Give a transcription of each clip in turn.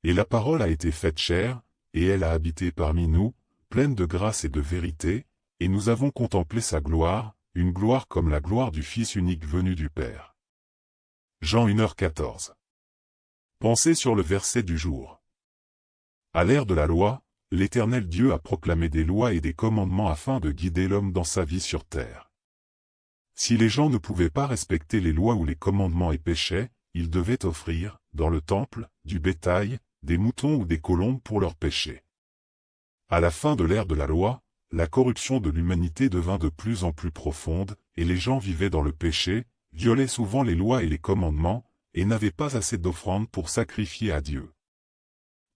Et la parole a été faite chair, et elle a habité parmi nous, pleine de grâce et de vérité, et nous avons contemplé sa gloire, une gloire comme la gloire du Fils unique venu du Père. Jean 1h14. Pensez sur le verset du jour. À l'ère de la loi, l'Éternel Dieu a proclamé des lois et des commandements afin de guider l'homme dans sa vie sur terre. Si les gens ne pouvaient pas respecter les lois ou les commandements et péchaient, ils devaient offrir, dans le temple, du bétail, des moutons ou des colombes pour leurs péchés. À la fin de l'ère de la loi, la corruption de l'humanité devint de plus en plus profonde, et les gens vivaient dans le péché, violaient souvent les lois et les commandements, et n'avaient pas assez d'offrandes pour sacrifier à Dieu.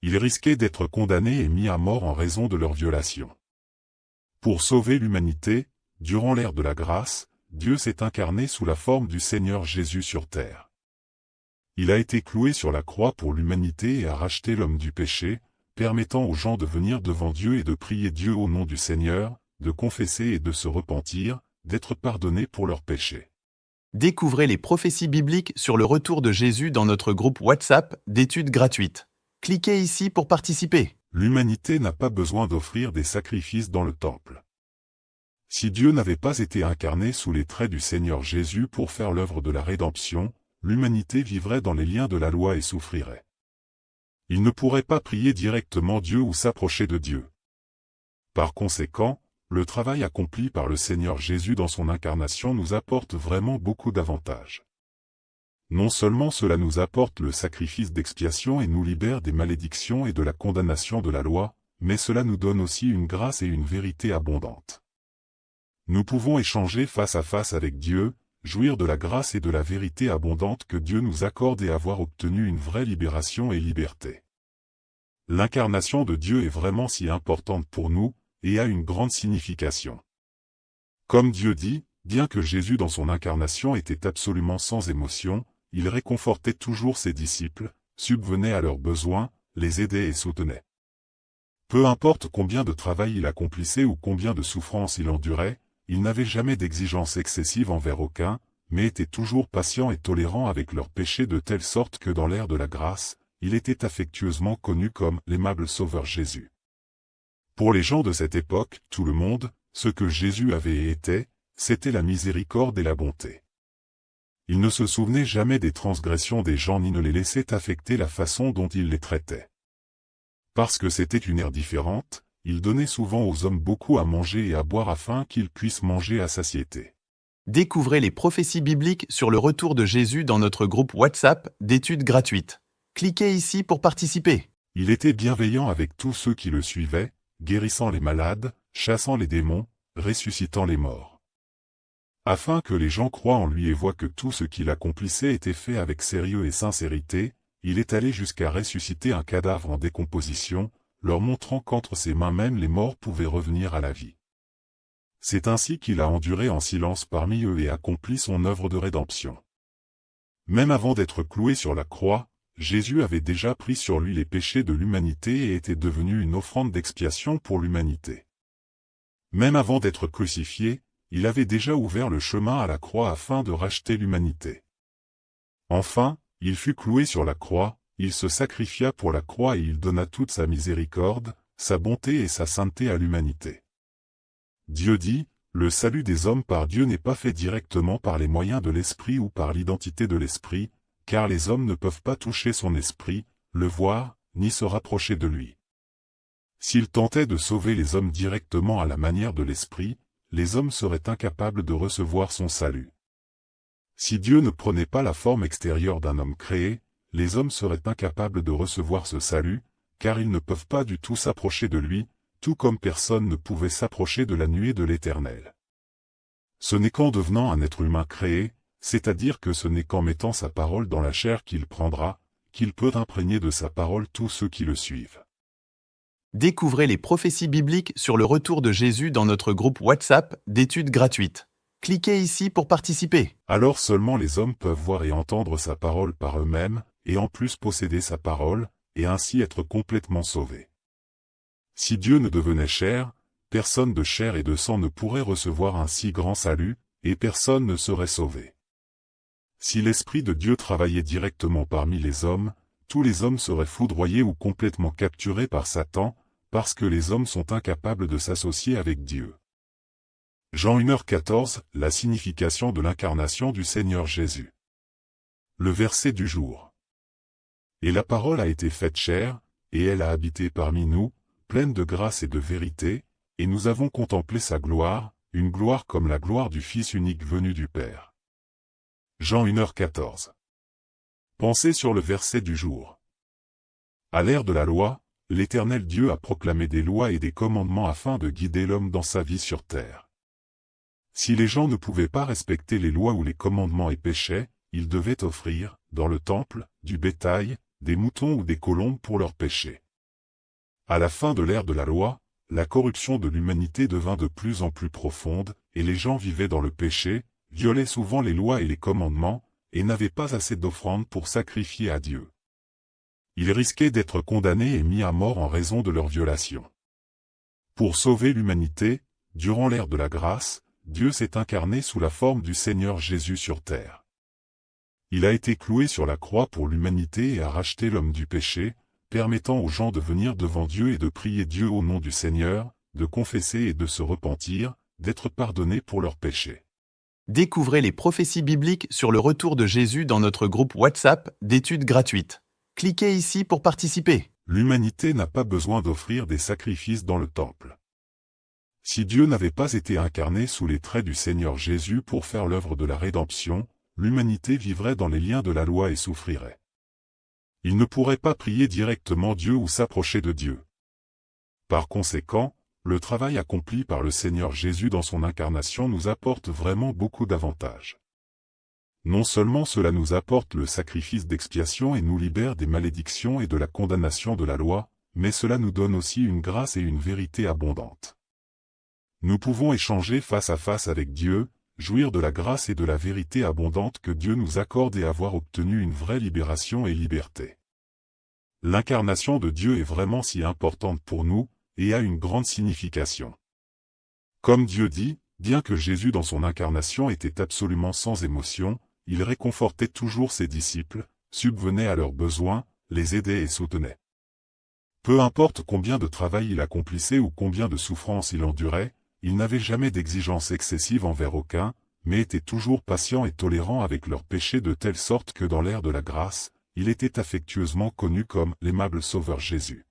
Ils risquaient d'être condamnés et mis à mort en raison de leur violation. Pour sauver l'humanité, durant l'ère de la grâce, Dieu s'est incarné sous la forme du Seigneur Jésus sur terre. Il a été cloué sur la croix pour l'humanité et a racheté l'homme du péché, permettant aux gens de venir devant Dieu et de prier Dieu au nom du Seigneur, de confesser et de se repentir, d'être pardonnés pour leurs péchés. Découvrez les prophéties bibliques sur le retour de Jésus dans notre groupe WhatsApp d'études gratuites. Cliquez ici pour participer. L'humanité n'a pas besoin d'offrir des sacrifices dans le temple. Si Dieu n'avait pas été incarné sous les traits du Seigneur Jésus pour faire l'œuvre de la rédemption, l'humanité vivrait dans les liens de la loi et souffrirait. Il ne pourrait pas prier directement Dieu ou s'approcher de Dieu. Par conséquent, le travail accompli par le Seigneur Jésus dans son incarnation nous apporte vraiment beaucoup d'avantages. Non seulement cela nous apporte le sacrifice d'expiation et nous libère des malédictions et de la condamnation de la loi, mais cela nous donne aussi une grâce et une vérité abondante. Nous pouvons échanger face à face avec Dieu, jouir de la grâce et de la vérité abondante que Dieu nous accorde et avoir obtenu une vraie libération et liberté. L'incarnation de Dieu est vraiment si importante pour nous, et a une grande signification. Comme Dieu dit, bien que Jésus dans son incarnation était absolument sans émotion, il réconfortait toujours ses disciples, subvenait à leurs besoins, les aidait et soutenait. Peu importe combien de travail il accomplissait ou combien de souffrances il endurait, il n'avait jamais d'exigence excessive envers aucun, mais était toujours patient et tolérant avec leurs péchés de telle sorte que dans l'ère de la grâce, il était affectueusement connu comme l'aimable Sauveur Jésus. Pour les gens de cette époque, tout le monde, ce que Jésus avait et était, c'était la miséricorde et la bonté. Il ne se souvenait jamais des transgressions des gens ni ne les laissait affecter la façon dont il les traitait. Parce que c'était une ère différente, il donnait souvent aux hommes beaucoup à manger et à boire afin qu'ils puissent manger à satiété. Découvrez les prophéties bibliques sur le retour de Jésus dans notre groupe WhatsApp d'études gratuites. Cliquez ici pour participer. Il était bienveillant avec tous ceux qui le suivaient, guérissant les malades, chassant les démons, ressuscitant les morts. Afin que les gens croient en lui et voient que tout ce qu'il accomplissait était fait avec sérieux et sincérité, il est allé jusqu'à ressusciter un cadavre en décomposition, leur montrant qu'entre ses mains même les morts pouvaient revenir à la vie. C'est ainsi qu'il a enduré en silence parmi eux et accompli son œuvre de rédemption. Même avant d'être cloué sur la croix, Jésus avait déjà pris sur lui les péchés de l'humanité et était devenu une offrande d'expiation pour l'humanité. Même avant d'être crucifié, il avait déjà ouvert le chemin à la croix afin de racheter l'humanité. Enfin, il fut cloué sur la croix, il se sacrifia pour la croix et il donna toute sa miséricorde, sa bonté et sa sainteté à l'humanité. Dieu dit, le salut des hommes par Dieu n'est pas fait directement par les moyens de l'esprit ou par l'identité de l'esprit, car les hommes ne peuvent pas toucher son esprit, le voir, ni se rapprocher de lui. S'il tentait de sauver les hommes directement à la manière de l'esprit, les hommes seraient incapables de recevoir son salut. Si Dieu ne prenait pas la forme extérieure d'un homme créé, les hommes seraient incapables de recevoir ce salut, car ils ne peuvent pas du tout s'approcher de lui, tout comme personne ne pouvait s'approcher de la nuée de l'Éternel. Ce n'est qu'en devenant un être humain créé, c'est-à-dire que ce n'est qu'en mettant sa parole dans la chair qu'il prendra, qu'il peut imprégner de sa parole tous ceux qui le suivent. Découvrez les prophéties bibliques sur le retour de Jésus dans notre groupe WhatsApp d'études gratuites. Cliquez ici pour participer. Alors seulement les hommes peuvent voir et entendre sa parole par eux-mêmes, et en plus posséder sa parole, et ainsi être complètement sauvés. Si Dieu ne devenait chair, personne de chair et de sang ne pourrait recevoir un si grand salut, et personne ne serait sauvé. Si l'Esprit de Dieu travaillait directement parmi les hommes, tous les hommes seraient foudroyés ou complètement capturés par Satan, parce que les hommes sont incapables de s'associer avec Dieu. Jean 1h14, la signification de l'incarnation du Seigneur Jésus. Le verset du jour. Et la parole a été faite chair, et elle a habité parmi nous, pleine de grâce et de vérité, et nous avons contemplé sa gloire, une gloire comme la gloire du Fils unique venu du Père. Jean 1h14. Pensez sur le verset du jour. À l'ère de la loi, l'Éternel Dieu a proclamé des lois et des commandements afin de guider l'homme dans sa vie sur terre. Si les gens ne pouvaient pas respecter les lois ou les commandements et péchaient, ils devaient offrir, dans le temple, du bétail, des moutons ou des colombes pour leurs péchés. À la fin de l'ère de la loi, la corruption de l'humanité devint de plus en plus profonde, et les gens vivaient dans le péché, violaient souvent les lois et les commandements, et n'avaient pas assez d'offrandes pour sacrifier à Dieu. Ils risquaient d'être condamnés et mis à mort en raison de leur violation. Pour sauver l'humanité, durant l'ère de la grâce, Dieu s'est incarné sous la forme du Seigneur Jésus sur terre. Il a été cloué sur la croix pour l'humanité et a racheté l'homme du péché, permettant aux gens de venir devant Dieu et de prier Dieu au nom du Seigneur, de confesser et de se repentir, d'être pardonnés pour leurs péchés. Découvrez les prophéties bibliques sur le retour de Jésus dans notre groupe WhatsApp d'études gratuites. Cliquez ici pour participer. L'humanité n'a pas besoin d'offrir des sacrifices dans le temple. Si Dieu n'avait pas été incarné sous les traits du Seigneur Jésus pour faire l'œuvre de la rédemption, l'humanité vivrait dans les liens de la loi et souffrirait. Il ne pourrait pas prier directement Dieu ou s'approcher de Dieu. Par conséquent, le travail accompli par le Seigneur Jésus dans son incarnation nous apporte vraiment beaucoup d'avantages. Non seulement cela nous apporte le sacrifice d'expiation et nous libère des malédictions et de la condamnation de la loi, mais cela nous donne aussi une grâce et une vérité abondantes. Nous pouvons échanger face à face avec Dieu, jouir de la grâce et de la vérité abondante que Dieu nous accorde et avoir obtenu une vraie libération et liberté. L'incarnation de Dieu est vraiment si importante pour nous, et a une grande signification. Comme Dieu dit, bien que Jésus dans son incarnation était absolument sans émotion, il réconfortait toujours ses disciples, subvenait à leurs besoins, les aidait et soutenait. Peu importe combien de travail il accomplissait ou combien de souffrances il endurait, il n'avait jamais d'exigence excessive envers aucun, mais était toujours patient et tolérant avec leurs péchés de telle sorte que dans l'ère de la grâce, il était affectueusement connu comme l'aimable Sauveur Jésus.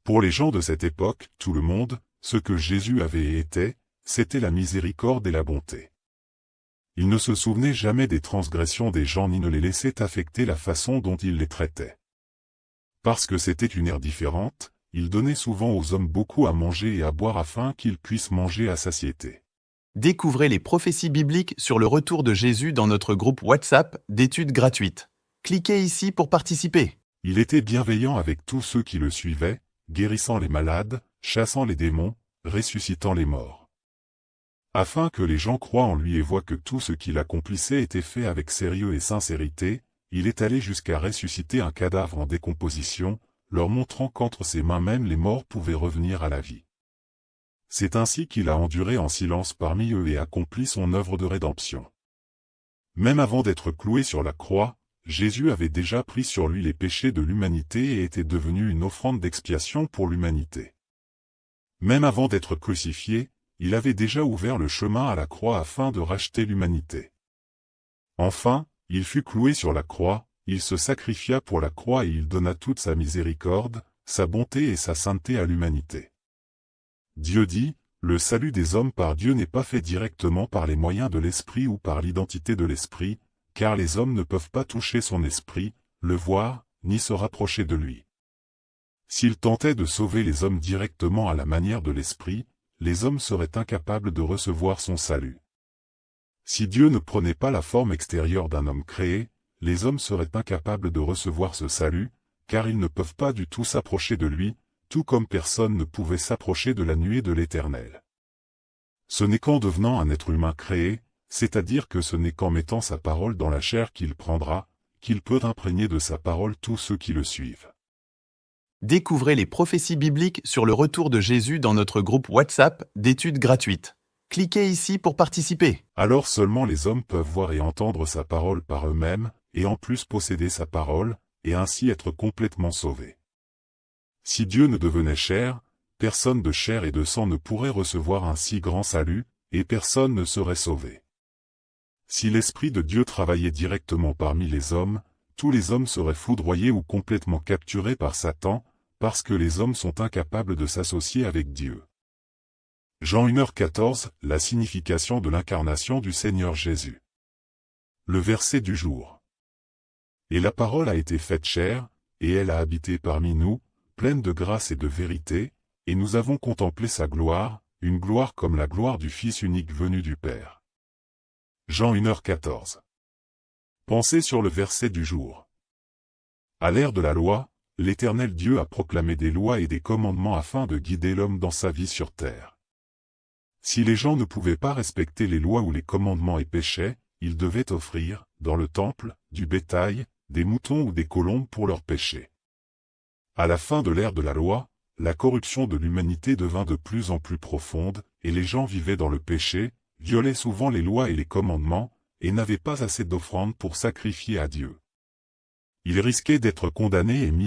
Pour les gens de cette époque, tout le monde, ce que Jésus avait et était, c'était la miséricorde et la bonté. Il ne se souvenait jamais des transgressions des gens ni ne les laissait affecter la façon dont il les traitait. Parce que c'était une ère différente, il donnait souvent aux hommes beaucoup à manger et à boire afin qu'ils puissent manger à satiété. Découvrez les prophéties bibliques sur le retour de Jésus dans notre groupe WhatsApp d'études gratuites. Cliquez ici pour participer. Il était bienveillant avec tous ceux qui le suivaient, guérissant les malades, chassant les démons, ressuscitant les morts. Afin que les gens croient en lui et voient que tout ce qu'il accomplissait était fait avec sérieux et sincérité, il est allé jusqu'à ressusciter un cadavre en décomposition, leur montrant qu'entre ses mains même les morts pouvaient revenir à la vie. C'est ainsi qu'il a enduré en silence parmi eux et accompli son œuvre de rédemption. Même avant d'être cloué sur la croix, Jésus avait déjà pris sur lui les péchés de l'humanité et était devenu une offrande d'expiation pour l'humanité. Même avant d'être crucifié, il avait déjà ouvert le chemin à la croix afin de racheter l'humanité. Enfin, il fut cloué sur la croix, il se sacrifia pour la croix et il donna toute sa miséricorde, sa bonté et sa sainteté à l'humanité. Dieu dit, le salut des hommes par Dieu n'est pas fait directement par les moyens de l'esprit ou par l'identité de l'esprit, car les hommes ne peuvent pas toucher son esprit, le voir, ni se rapprocher de lui. S'il tentait de sauver les hommes directement à la manière de l'esprit, les hommes seraient incapables de recevoir son salut. Si Dieu ne prenait pas la forme extérieure d'un homme créé, les hommes seraient incapables de recevoir ce salut, car ils ne peuvent pas du tout s'approcher de lui, tout comme personne ne pouvait s'approcher de la nuée de l'Éternel. Ce n'est qu'en devenant un être humain créé, c'est-à-dire que ce n'est qu'en mettant sa parole dans la chair qu'il prendra, qu'il peut imprégner de sa parole tous ceux qui le suivent. Découvrez les prophéties bibliques sur le retour de Jésus dans notre groupe WhatsApp d'études gratuites. Cliquez ici pour participer. Alors seulement les hommes peuvent voir et entendre sa parole par eux-mêmes, et en plus posséder sa parole, et ainsi être complètement sauvés. Si Dieu ne devenait chair, personne de chair et de sang ne pourrait recevoir un si grand salut, et personne ne serait sauvé. Si l'Esprit de Dieu travaillait directement parmi les hommes, tous les hommes seraient foudroyés ou complètement capturés par Satan, parce que les hommes sont incapables de s'associer avec Dieu. Jean 1h14, la signification de l'incarnation du Seigneur Jésus. Le verset du jour. Et la parole a été faite chair, et elle a habité parmi nous, pleine de grâce et de vérité, et nous avons contemplé sa gloire, une gloire comme la gloire du Fils unique venu du Père. Jean 1h14. Pensez sur le verset du jour. À l'ère de la loi, l'Éternel Dieu a proclamé des lois et des commandements afin de guider l'homme dans sa vie sur terre. Si les gens ne pouvaient pas respecter les lois ou les commandements et péchaient, ils devaient offrir, dans le temple, du bétail, des moutons ou des colombes pour leurs péchés. À la fin de l'ère de la loi, la corruption de l'humanité devint de plus en plus profonde, et les gens vivaient dans le péché, violaient souvent les lois et les commandements, et n'avaient pas assez d'offrandes pour sacrifier à Dieu. Ils risquaient d'être condamnés et mis